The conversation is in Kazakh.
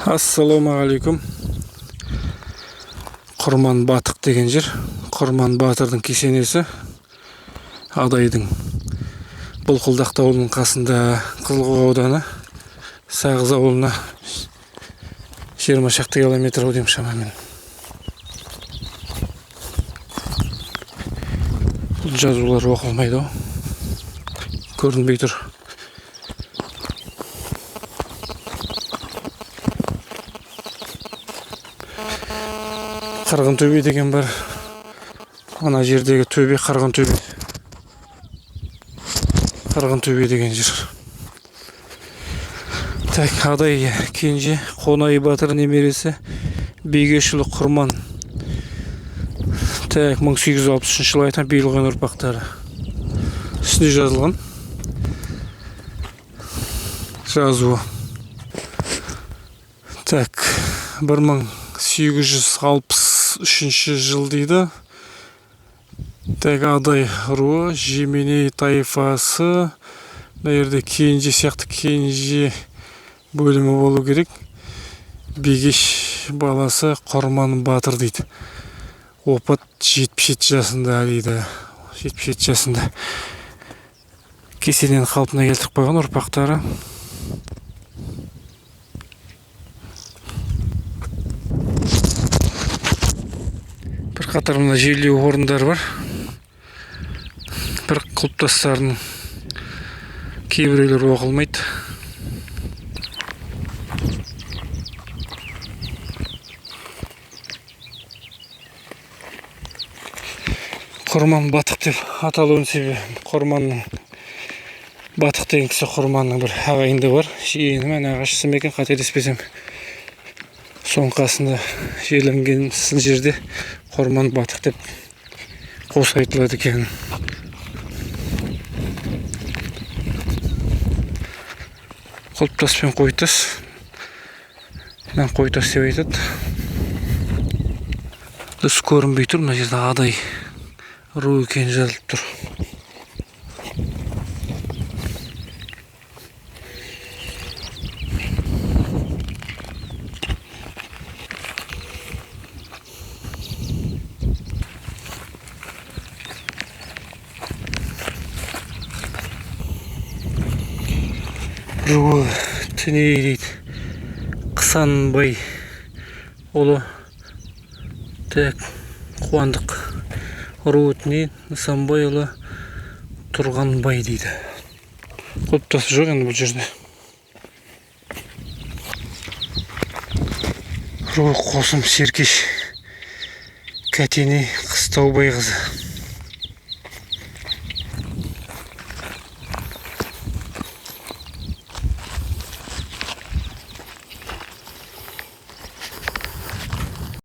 Ассалаумағалейкум. Құрман Батық деген жер. Құрман Батырдың кесенесі Адайдың Бұлқылдақ ауылының қасында, Қызылқоға ауданы, Сағыз ауылына 20 шақты километр деймін шамамен. Бұл жазулар оқылмайды, көрінбей тұр. Қарғын төбе деген бар. Ана жердегі төбе Қарғын төбе. Қарғын төбе деген жер. Так, Адай кенже Қонай Батыр немересі Бегешұлы Құрман. Так, 1860 жылы айтқан бейілған ұрпақтары. Үстінде жазылған. Жазуы. Так, 1863 жыл дейді. Так, Адай руы, Жеменей тайфасы. Мына жерде кенже сияқты кенже бөлімі болу керек. Бегеш баласы Құрман Батыр дейді. Опат 77 жасында дейді. 77 жасында. Кесенені қалпына келтіріп қойған ұрпақтары. Bir қатарында жерлеу орындар бар. Бір құлпытастардың кейбіреулері оқылмайды. Құрман Батық деп аталуының себебі Құрманның Батық деген кісі Құрманның бір ағайынды бар. Жиені мен ағашысы ма екен, қателеспесем. Соның қасында жерленген жерде Құрман Батық деп қоса айтылады екен. Құлпытас пен қойтас. Мен қойтас деп айтады. Дұрыс көрінбей тұр, мына жерде Адай руы екен жазылып тұр. Руы Тіней дейді. Қысанбай ұлы. Так, Қуандық. Руы Тіней, Нысанбай ұлы Тұрғанбай дейді. Құлпытасы жоқ енді бұл жерде. Руы Қосым Серкеш Кәтене Қыстаубай қызы.